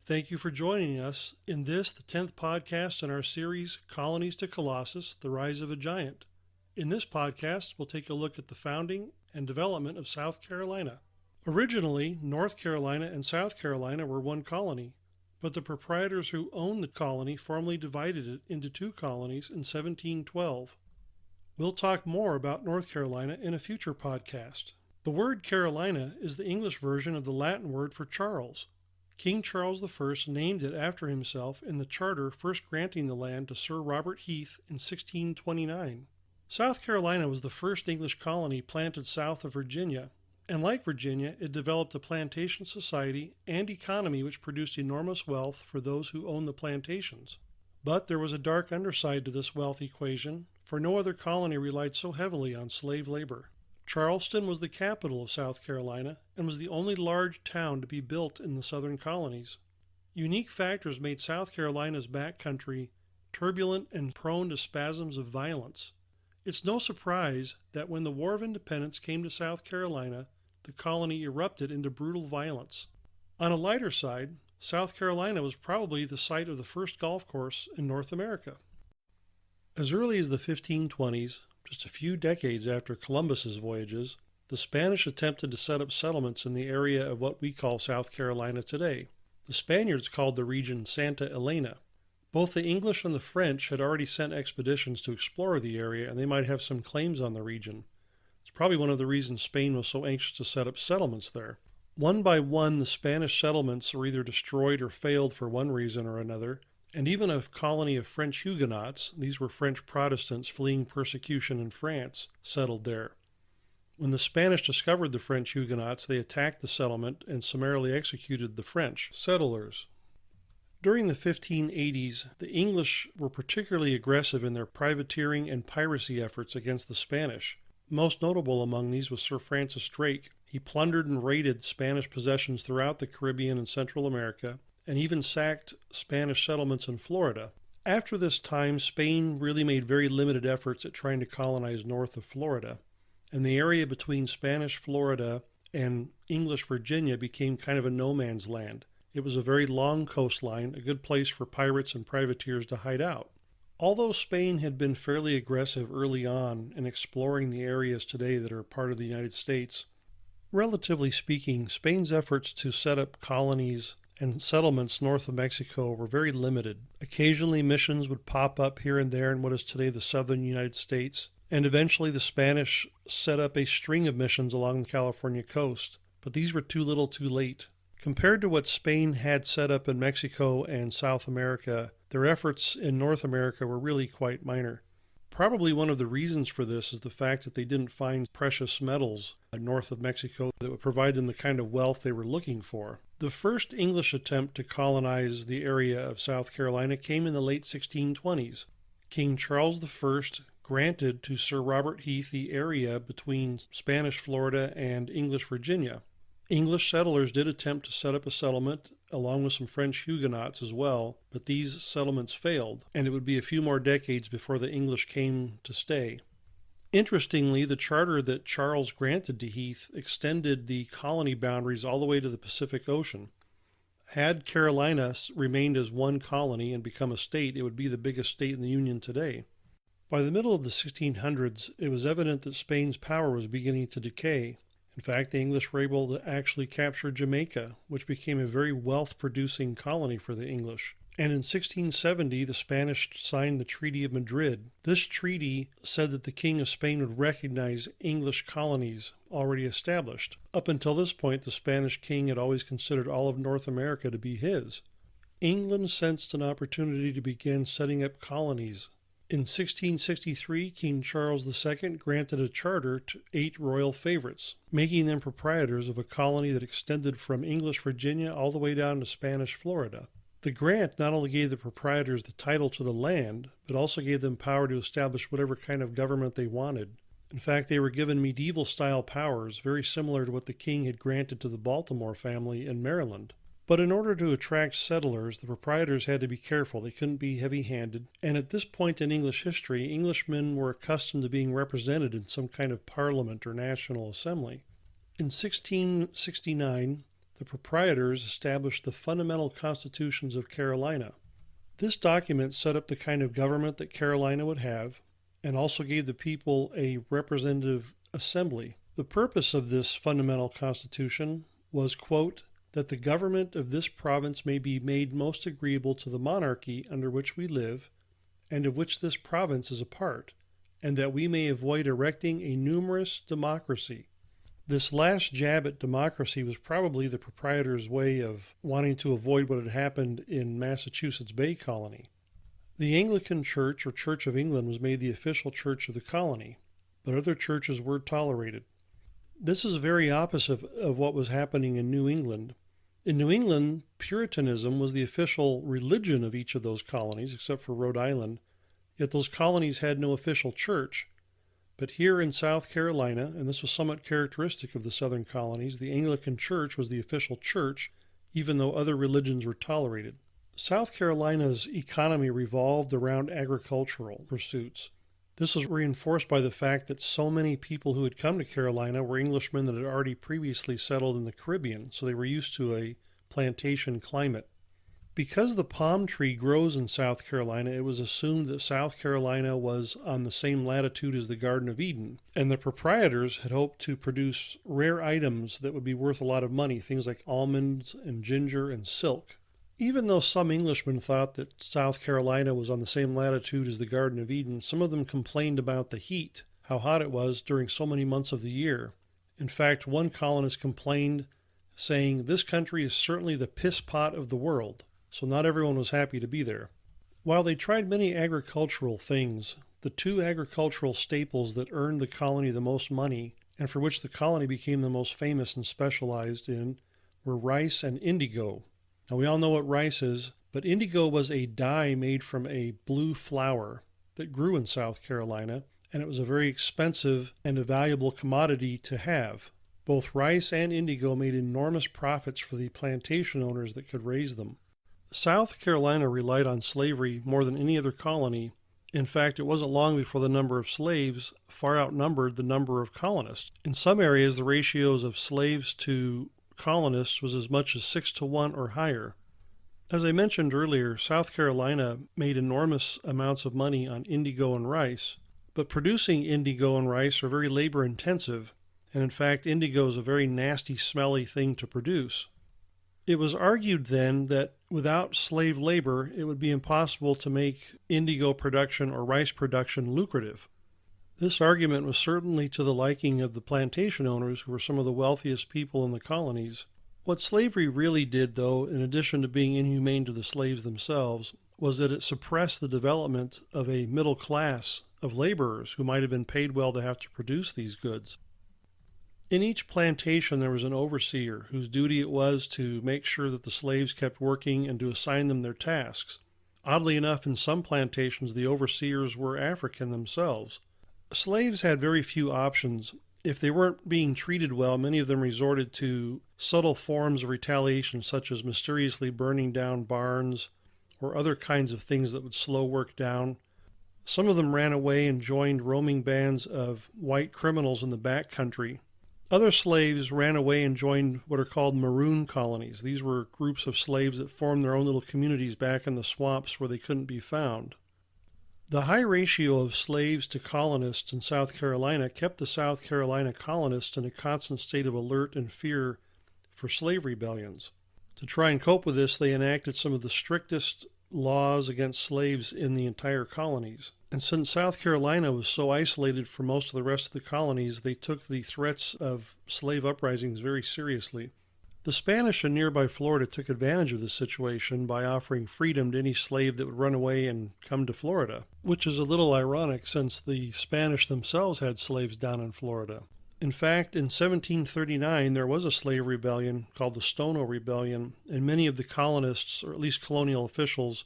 Thank you for joining us in this, the 10th podcast in our series, Colonies to Colossus, The Rise of a Giant. In this podcast, we'll take a look at the founding and development of South Carolina. Originally, North Carolina and South Carolina were one colony, but the proprietors who owned the colony formally divided it into two colonies in 1712. We'll talk more about North Carolina in a future podcast. The word Carolina is the English version of the Latin word for Charles. King Charles I named it after himself in the charter first granting the land to Sir Robert Heath in 1629. South Carolina was the first English colony planted south of Virginia, and like Virginia, it developed a plantation society and economy which produced enormous wealth for those who owned the plantations. But there was a dark underside to this wealth equation, for no other colony relied so heavily on slave labor. Charleston was the capital of South Carolina and was the only large town to be built in the southern colonies. Unique factors made South Carolina's backcountry turbulent and prone to spasms of violence. It's no surprise that when the War of Independence came to South Carolina, the colony erupted into brutal violence. On a lighter side, South Carolina was probably the site of the first golf course in North America. As early as the 1520s, just a few decades after Columbus's voyages, the Spanish attempted to set up settlements in the area of what we call South Carolina today. The Spaniards called the region Santa Elena. Both the English and the French had already sent expeditions to explore the area, and they might have some claims on the region. It's probably one of the reasons Spain was so anxious to set up settlements there. One by one, the Spanish settlements were either destroyed or failed for one reason or another, and even a colony of French Huguenots, these were French Protestants fleeing persecution in France, settled there. When the Spanish discovered the French Huguenots, they attacked the settlement and summarily executed the French settlers. During the 1580s, the English were particularly aggressive in their privateering and piracy efforts against the Spanish. Most notable among these was Sir Francis Drake. He plundered and raided Spanish possessions throughout the Caribbean and Central America, and even sacked Spanish settlements in Florida. After this time, Spain really made very limited efforts at trying to colonize north of Florida, and the area between Spanish Florida and English Virginia became kind of a no man's land. It was a very long coastline, a good place for pirates and privateers to hide out. Although Spain had been fairly aggressive early on in exploring the areas today that are part of the United States, relatively speaking, Spain's efforts to set up colonies and settlements north of Mexico were very limited. Occasionally missions would pop up here and there in what is today the southern United States, and eventually the Spanish set up a string of missions along the California coast, but these were too little too late. Compared to what Spain had set up in Mexico and South America, their efforts in North America were really quite minor. Probably one of the reasons for this is the fact that they didn't find precious metals north of Mexico that would provide them the kind of wealth they were looking for. The first English attempt to colonize the area of South Carolina came in the late 1620s. King Charles I granted to Sir Robert Heath the area between Spanish Florida and English Virginia. English settlers did attempt to set up a settlement along with some French Huguenots as well, but these settlements failed, and it would be a few more decades before the English came to stay. Interestingly, the charter that Charles granted to Heath extended the colony boundaries all the way to the Pacific Ocean. Had Carolina remained as one colony and become a state, it would be the biggest state in the Union today. By the middle of the 1600s, it was evident that Spain's power was beginning to decay. In fact, the English were able to actually capture Jamaica, which became a very wealth-producing colony for the English. And in 1670, the Spanish signed the Treaty of Madrid. This treaty said that the King of Spain would recognize English colonies already established. Up until this point, the Spanish king had always considered all of North America to be his. England sensed an opportunity to begin setting up colonies. In 1663, King Charles II granted a charter to 8 royal favorites, making them proprietors of a colony that extended from English Virginia all the way down to Spanish Florida. The grant not only gave the proprietors the title to the land, but also gave them power to establish whatever kind of government they wanted. In fact, they were given medieval-style powers, very similar to what the king had granted to the Baltimore family in Maryland. But in order to attract settlers, the proprietors had to be careful. They couldn't be heavy-handed. And at this point in English history, Englishmen were accustomed to being represented in some kind of parliament or national assembly. In 1669, the proprietors established the fundamental constitutions of Carolina. This document set up the kind of government that Carolina would have and also gave the people a representative assembly. The purpose of this fundamental constitution was, quote, that the government of this province may be made most agreeable to the monarchy under which we live and of which this province is a part, and that we may avoid erecting a numerous democracy. This last jab at democracy was probably the proprietor's way of wanting to avoid what had happened in Massachusetts Bay Colony. The Anglican Church, or Church of England, was made the official church of the colony, but other churches were tolerated. This is very opposite of what was happening in New England. In New England, Puritanism was the official religion of each of those colonies, except for Rhode Island, yet those colonies had no official church. But here in South Carolina, and this was somewhat characteristic of the southern colonies, the Anglican Church was the official church, even though other religions were tolerated. South Carolina's economy revolved around agricultural pursuits. This was reinforced by the fact that so many people who had come to Carolina were Englishmen that had already previously settled in the Caribbean, so they were used to a plantation climate. Because the palm tree grows in South Carolina, it was assumed that South Carolina was on the same latitude as the Garden of Eden, and the proprietors had hoped to produce rare items that would be worth a lot of money, things like almonds and ginger and silk. Even though some Englishmen thought that South Carolina was on the same latitude as the Garden of Eden, some of them complained about the heat, how hot it was during so many months of the year. In fact, one colonist complained, saying, "This country is certainly the piss pot of the world." So not everyone was happy to be there. While they tried many agricultural things, the two agricultural staples that earned the colony the most money, and for which the colony became the most famous and specialized in, were rice and indigo. Now we all know what rice is, but indigo was a dye made from a blue flower that grew in South Carolina, and it was a very expensive and a valuable commodity to have. Both rice and indigo made enormous profits for the plantation owners that could raise them. South Carolina relied on slavery more than any other colony. In fact, it wasn't long before the number of slaves far outnumbered the number of colonists. In some areas, the ratios of slaves to colonists was as much as 6-to-1 or higher. As I mentioned earlier, South Carolina made enormous amounts of money on indigo and rice, but producing indigo and rice are very labor intensive, and in fact indigo is a very nasty, smelly thing to produce. It was argued then that without slave labor, it would be impossible to make indigo production or rice production lucrative. This argument was certainly to the liking of the plantation owners, who were some of the wealthiest people in the colonies. What slavery really did, though, in addition to being inhumane to the slaves themselves, was that it suppressed the development of a middle class of laborers who might have been paid well to have to produce these goods. In each plantation there was an overseer whose duty it was to make sure that the slaves kept working and to assign them their tasks. Oddly enough, in some plantations the overseers were African themselves. Slaves had very few options. If they weren't being treated well, many of them resorted to subtle forms of retaliation, such as mysteriously burning down barns or other kinds of things that would slow work down. Some of them ran away and joined roaming bands of white criminals in the back country. Other slaves ran away and joined what are called maroon colonies. These were groups of slaves that formed their own little communities back in the swamps where they couldn't be found. The high ratio of slaves to colonists in South Carolina kept the South Carolina colonists in a constant state of alert and fear for slave rebellions. To try and cope with this, they enacted some of the strictest laws against slaves in the entire colonies. And since South Carolina was so isolated from most of the rest of the colonies, they took the threats of slave uprisings very seriously. The Spanish in nearby Florida took advantage of this situation by offering freedom to any slave that would run away and come to Florida, which is a little ironic since the Spanish themselves had slaves down in Florida. In fact, in 1739, there was a slave rebellion called the Stono Rebellion, and many of the colonists, or at least colonial officials,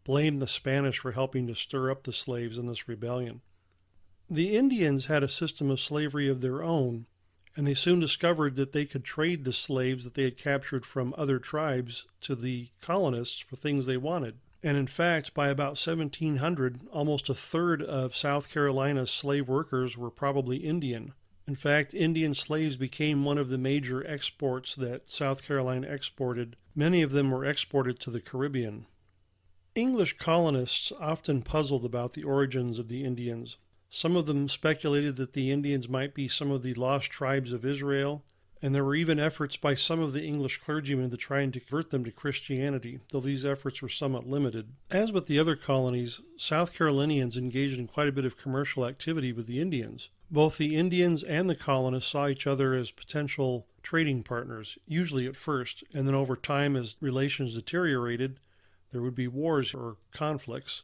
blamed the Spanish for helping to stir up the slaves in this rebellion. The Indians had a system of slavery of their own, and they soon discovered that they could trade the slaves that they had captured from other tribes to the colonists for things they wanted. And in fact, by about 1700, almost a third of South Carolina's slave workers were probably Indian. In fact, Indian slaves became one of the major exports that South Carolina exported. Many of them were exported to the Caribbean. English colonists often puzzled about the origins of the Indians. Some of them speculated that the Indians might be some of the lost tribes of Israel, and there were even efforts by some of the English clergymen to try and convert them to Christianity, though these efforts were somewhat limited. As with the other colonies, South Carolinians engaged in quite a bit of commercial activity with the Indians. Both the Indians and the colonists saw each other as potential trading partners, usually at first, and then over time as relations deteriorated, there would be wars or conflicts.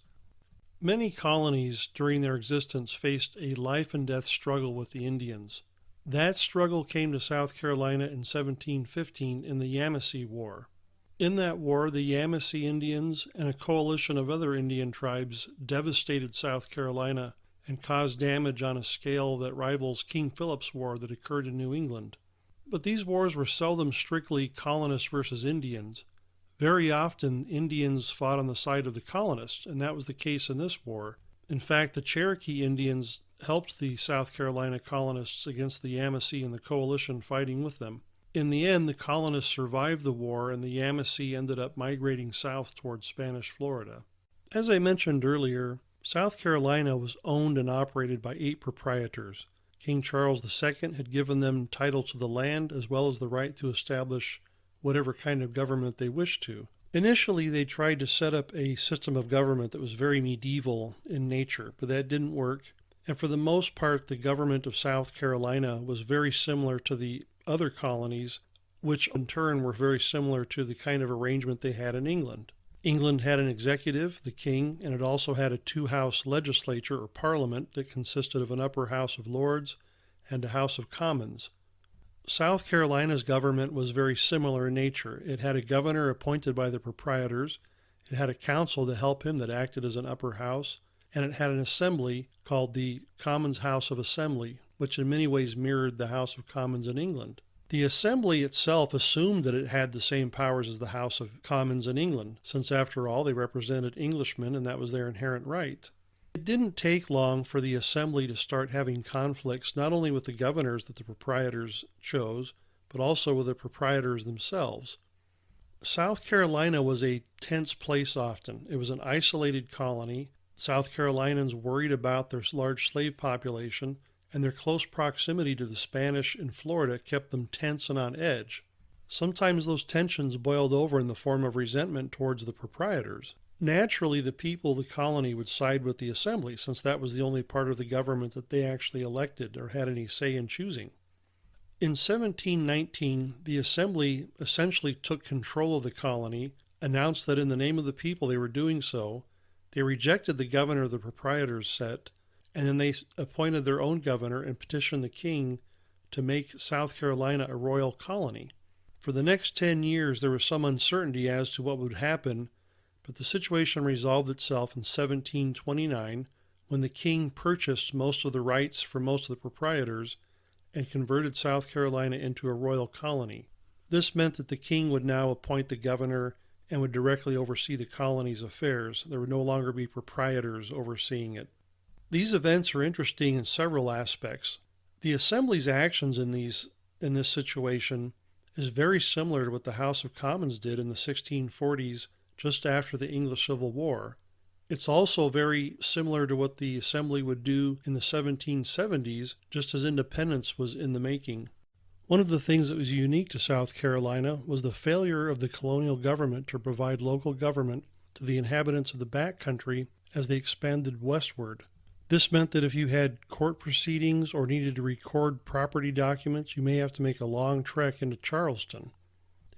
Many colonies during their existence faced a life and death struggle with the Indians. That struggle came to South Carolina in 1715 in the Yamasee War. In that war, the Yamasee Indians and a coalition of other Indian tribes devastated South Carolina and caused damage on a scale that rivals King Philip's War that occurred in New England. But these wars were seldom strictly colonists versus Indians. Very often, Indians fought on the side of the colonists, and that was the case in this war. In fact, the Cherokee Indians helped the South Carolina colonists against the Yamasee and the coalition fighting with them. In the end, the colonists survived the war, and the Yamasee ended up migrating south towards Spanish Florida. As I mentioned earlier, South Carolina was owned and operated by 8 proprietors. King Charles II had given them title to the land as well as the right to establish whatever kind of government they wished to. Initially, they tried to set up a system of government that was very medieval in nature, but that didn't work. And for the most part, the government of South Carolina was very similar to the other colonies, which in turn were very similar to the kind of arrangement they had in England. England had an executive, the king, and it also had a 2-house legislature or parliament that consisted of an upper house of lords and a house of commons. South Carolina's government was very similar in nature. It had a governor appointed by the proprietors, it had a council to help him that acted as an upper house, and it had an assembly called the Commons House of Assembly, which in many ways mirrored the House of Commons in England. The assembly itself assumed that it had the same powers as the House of Commons in England, since after all they represented Englishmen and that was their inherent right. It didn't take long for the assembly to start having conflicts not only with the governors that the proprietors chose, but also with the proprietors themselves. South Carolina was a tense place often. It was an isolated colony. South Carolinians worried about their large slave population, and their close proximity to the Spanish in Florida kept them tense and on edge. Sometimes those tensions boiled over in the form of resentment towards the proprietors. Naturally, the people of the colony would side with the assembly, since that was the only part of the government that they actually elected or had any say in choosing. In 1719, the assembly essentially took control of the colony, announced that in the name of the people they were doing so. They rejected the governor the proprietors set, and then they appointed their own governor and petitioned the king to make South Carolina a royal colony. For the next 10 years, there was some uncertainty as to what would happen, but the situation resolved itself in 1729 when the king purchased most of the rights from most of the proprietors and converted South Carolina into a royal colony. This meant that the king would now appoint the governor and would directly oversee the colony's affairs. There would no longer be proprietors overseeing it. These events are interesting in several aspects. The Assembly's actions in this situation is very similar to what the House of Commons did in the 1640s, just after the English Civil War. It's also very similar to what the Assembly would do in the 1770s, just as independence was in the making. One of the things that was unique to South Carolina was the failure of the colonial government to provide local government to the inhabitants of the back country as they expanded westward. This meant that if you had court proceedings or needed to record property documents, you may have to make a long trek into Charleston.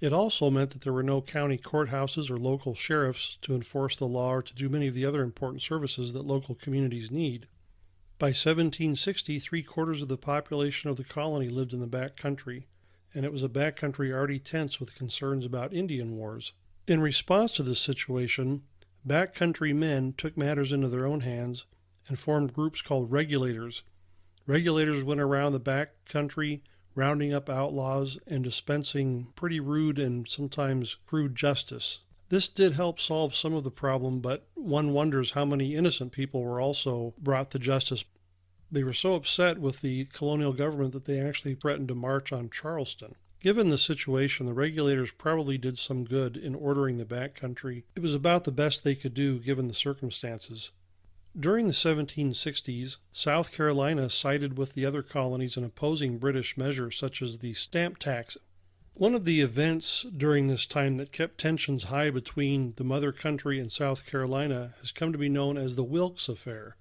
It also meant that there were no county courthouses or local sheriffs to enforce the law or to do many of the other important services that local communities need. By 1760, 3/4 of the population of the colony lived in the back country, and it was a back country already tense with concerns about Indian wars. In response to this situation, back country men took matters into their own hands and formed groups called regulators. Regulators went around the back country rounding up outlaws and dispensing pretty rude and sometimes crude justice. This did help solve some of the problem, but one wonders how many innocent people were also brought to justice. They were so upset with the colonial government that they actually threatened to march on Charleston. Given the situation, the regulators probably did some good in ordering the backcountry. It was about the best they could do given the circumstances. During the 1760s, South Carolina sided with the other colonies in opposing British measures such as the stamp tax. One of the events during this time that kept tensions high between the mother country and South Carolina has come to be known as the Wilkes Affair.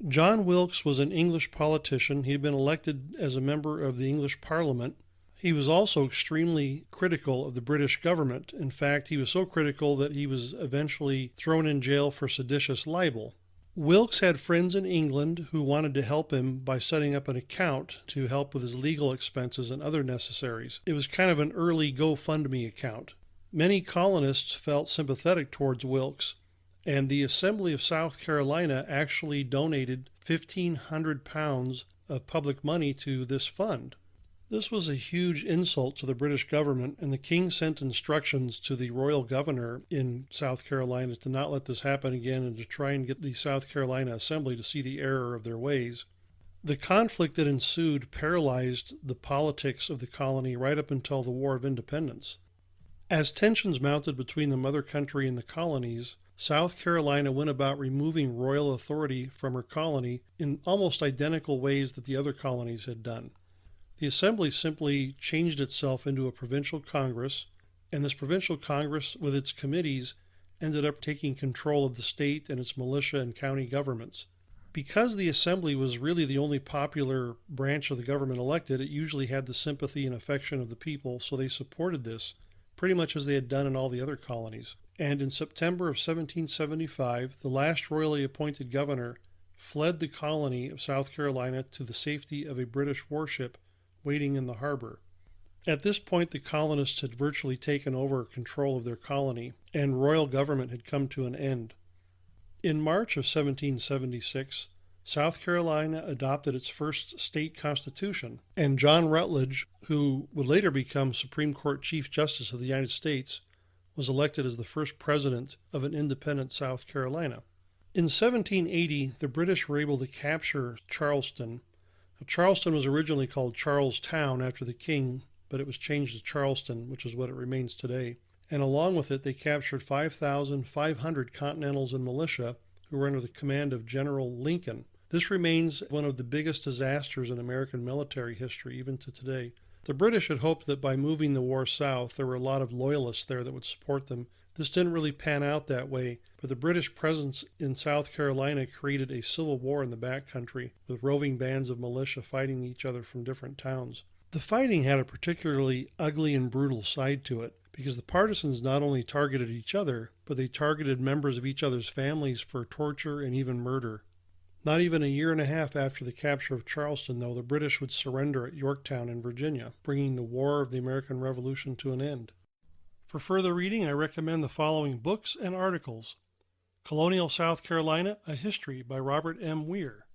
John Wilkes was an English politician. He had been elected as a member of the English Parliament. He was also extremely critical of the British government. In fact, he was so critical that he was eventually thrown in jail for seditious libel. Wilkes had friends in England who wanted to help him by setting up an account to help with his legal expenses and other necessaries. It was kind of an early GoFundMe account. Many colonists felt sympathetic towards Wilkes, and the Assembly of South Carolina actually donated 1,500 pounds of public money to this fund. This was a huge insult to the British government, and the king sent instructions to the royal governor in South Carolina to not let this happen again and to try and get the South Carolina Assembly to see the error of their ways. The conflict that ensued paralyzed the politics of the colony right up until the War of Independence. As tensions mounted between the mother country and the colonies, South Carolina went about removing royal authority from her colony in almost identical ways that the other colonies had done. The Assembly simply changed itself into a provincial Congress, and this provincial Congress, with its committees, ended up taking control of the state and its militia and county governments. Because the Assembly was really the only popular branch of the government elected, it usually had the sympathy and affection of the people, so they supported this, pretty much as they had done in all the other colonies. And in September of 1775, the last royally appointed governor fled the colony of South Carolina to the safety of a British warship waiting in the harbor. At this point, the colonists had virtually taken over control of their colony, and royal government had come to an end. In March of 1776, South Carolina adopted its first state constitution, and John Rutledge, who would later become Supreme Court Chief Justice of the United States, was elected as the first president of an independent South Carolina. In 1780, the British were able to capture Charleston. Charleston was originally called Charlestown after the king, but it was changed to Charleston, which is what it remains today. And along with it, they captured 5,500 Continentals and militia who were under the command of General Lincoln. This remains one of the biggest disasters in American military history, even to today. The British had hoped that by moving the war south, there were a lot of loyalists there that would support them. This didn't really pan out that way, but the British presence in South Carolina created a civil war in the backcountry, with roving bands of militia fighting each other from different towns. The fighting had a particularly ugly and brutal side to it, because the partisans not only targeted each other, but they targeted members of each other's families for torture and even murder. Not even a year and a half after the capture of Charleston, though, the British would surrender at Yorktown in Virginia, bringing the War of the American Revolution to an end. For further reading, I recommend the following books and articles. Colonial South Carolina, A History by Robert M. Weir.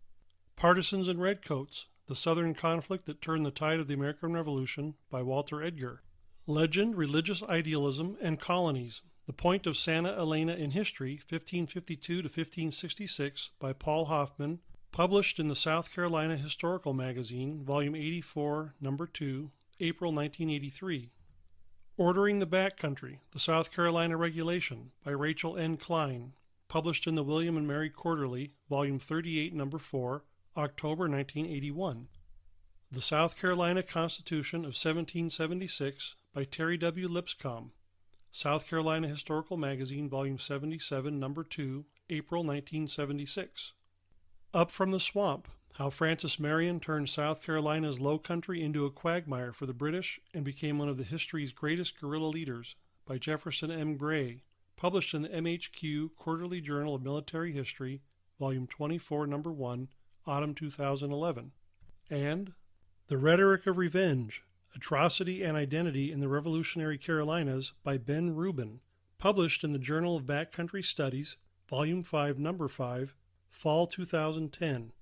Partisans and Redcoats, The Southern Conflict That Turned the Tide of the American Revolution by Walter Edgar. Legend, Religious Idealism, and Colonies, The Point of Santa Elena in History, 1552 to 1566 by Paul Hoffman, published in the South Carolina Historical Magazine, Volume 84, Number 2, April 1983. Ordering the Backcountry, The South Carolina Regulation by Rachel N. Klein, published in the William and Mary Quarterly, Volume 38, Number 4, October 1981. The South Carolina Constitution of 1776 by Terry W. Lipscomb, South Carolina Historical Magazine, Volume 77, Number 2, April 1976. Up from the Swamp, How Francis Marion Turned South Carolina's Low Country into a Quagmire for the British and Became One of the History's Greatest Guerrilla Leaders by Jefferson M. Gray, published in the MHQ Quarterly Journal of Military History, Volume 24, Number 1, Autumn 2011. And The Rhetoric of Revenge, Atrocity and Identity in the Revolutionary Carolinas by Ben Rubin, published in the Journal of Backcountry Studies, Volume 5, Number 5, Fall 2010.